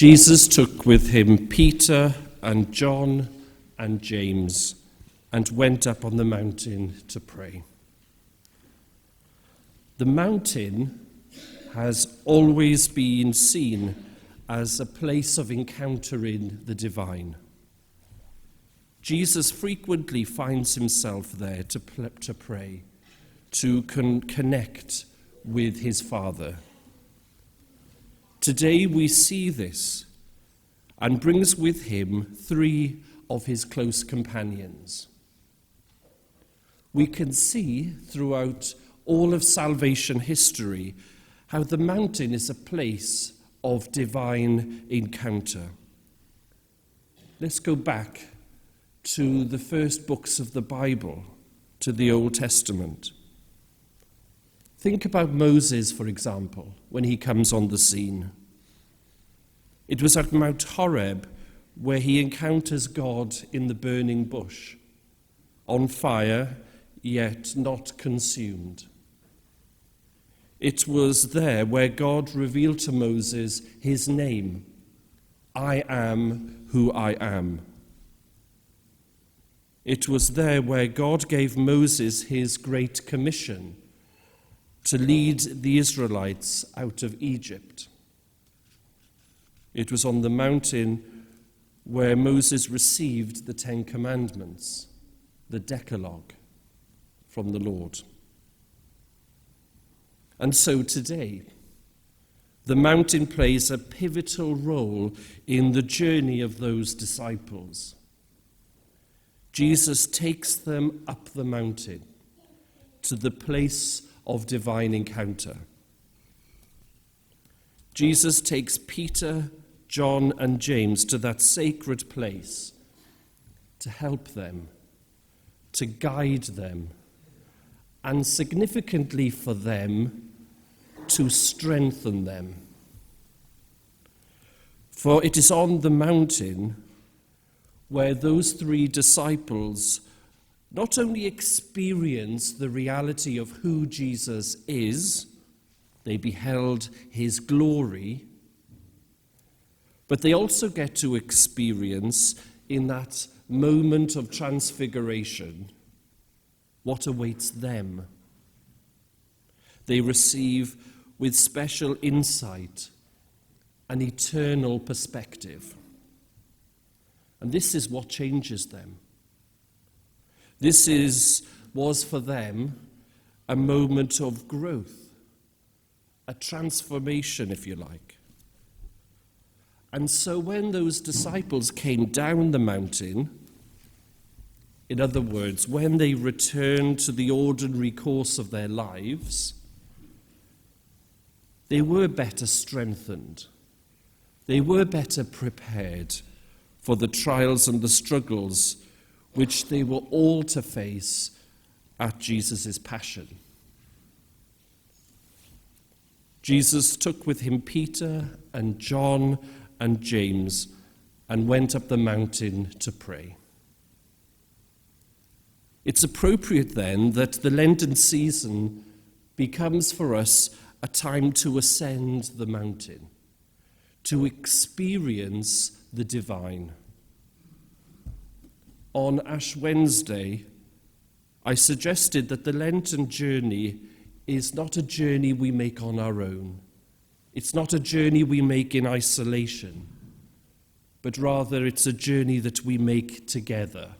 Jesus took with him Peter and John and James and went up on the mountain to pray. The mountain has always been seen as a place of encountering the divine. Jesus frequently finds himself there to pray, to connect with his Father. Today we see this and brings with him 3 of his close companions. We can see throughout all of salvation history how the mountain is a place of divine encounter. Let's go back to the first books of the Bible, to the Old Testament. Think about Moses, for example, when he comes on the scene. It was at Mount Horeb where he encounters God in the burning bush, on fire, yet not consumed. It was there where God revealed to Moses his name, I am who I am. It was there where God gave Moses his great commission to lead the Israelites out of Egypt. It was on the mountain where Moses received the 10 Commandments, the Decalogue, from the Lord. And so today, the mountain plays a pivotal role in the journey of those disciples. Jesus takes them up the mountain to the place of divine encounter. Jesus takes Peter, John, and James to that sacred place to help them, to guide them, and significantly for them, to strengthen them. For it is on the mountain where those 3 disciples not only experience the reality of who Jesus is, they beheld his glory, but they also get to experience in that moment of transfiguration what awaits them. They receive with special insight an eternal perspective. And this is what changes them. This was for them a moment of growth, a transformation, if you like. And so when those disciples came down the mountain, in other words, when they returned to the ordinary course of their lives, they were better strengthened. They were better prepared for the trials and the struggles which they were all to face at Jesus' passion. Jesus took with him Peter and John and James and went up the mountain to pray. It's appropriate then that the Lenten season becomes for us a time to ascend the mountain, to experience the divine. On Ash Wednesday, I suggested that the Lenten journey is not a journey we make on our own. It's not a journey we make in isolation, but rather it's a journey that we make together,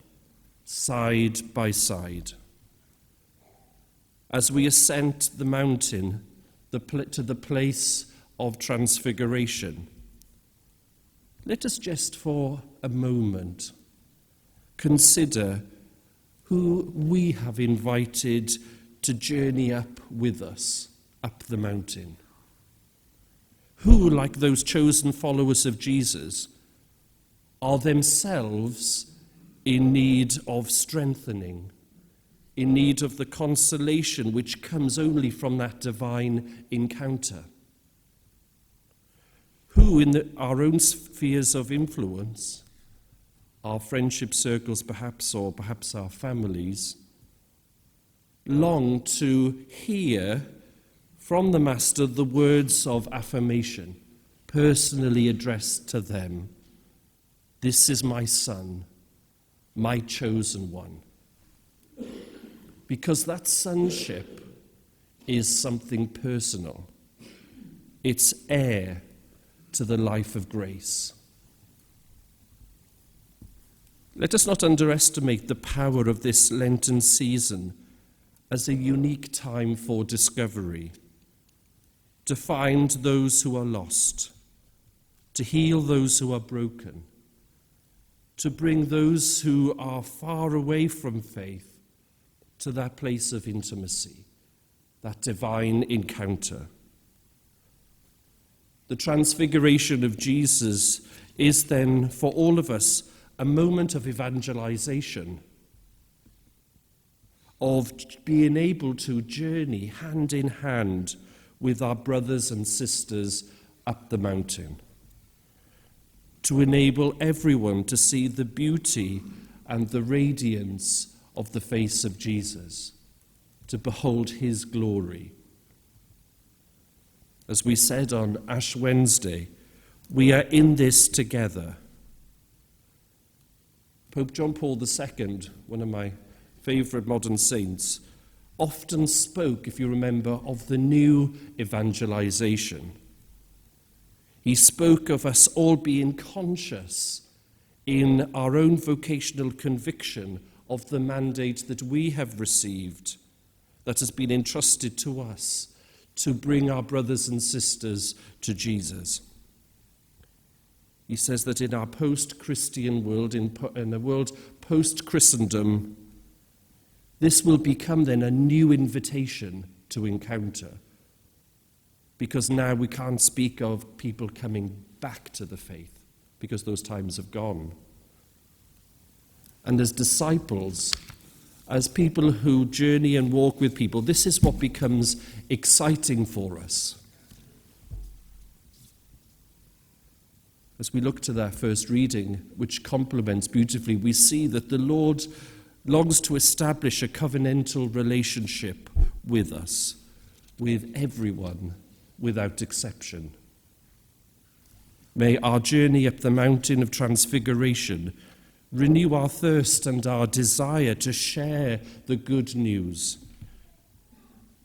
side by side. As we ascend the mountain to the place of transfiguration, let us just for a moment consider who we have invited to journey up with us, up the mountain. Who, like those chosen followers of Jesus, are themselves in need of strengthening, in need of the consolation which comes only from that divine encounter. Who, in our own spheres of influence, our friendship circles perhaps, or perhaps our families, long to hear from the Master the words of affirmation, personally addressed to them, "This is my son, my chosen one." Because that sonship is something personal. It's heir to the life of grace. Let us not underestimate the power of this Lenten season as a unique time for discovery, to find those who are lost, to heal those who are broken, to bring those who are far away from faith to that place of intimacy, that divine encounter. The transfiguration of Jesus is then, for all of us, a moment of evangelization, of being able to journey hand in hand with our brothers and sisters up the mountain, to enable everyone to see the beauty and the radiance of the face of Jesus, to behold his glory. As we said on Ash Wednesday, we are in this together. Pope John Paul II, one of my favourite modern saints, often spoke, if you remember, of the new evangelization. He spoke of us all being conscious in our own vocational conviction of the mandate that we have received, that has been entrusted to us, to bring our brothers and sisters to Jesus. He says that in our post-Christian world, in a world post-Christendom, this will become then a new invitation to encounter. Because now we can't speak of people coming back to the faith, because those times have gone. And as disciples, as people who journey and walk with people, this is what becomes exciting for us. As we look to that first reading, which complements beautifully, we see that the Lord longs to establish a covenantal relationship with us, with everyone, without exception. May our journey up the mountain of transfiguration renew our thirst and our desire to share the good news,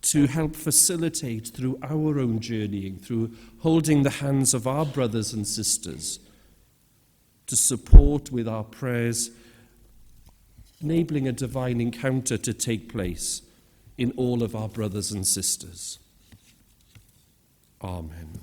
to help facilitate through our own journeying, through holding the hands of our brothers and sisters, to support with our prayers, enabling a divine encounter to take place in all of our brothers and sisters. Amen.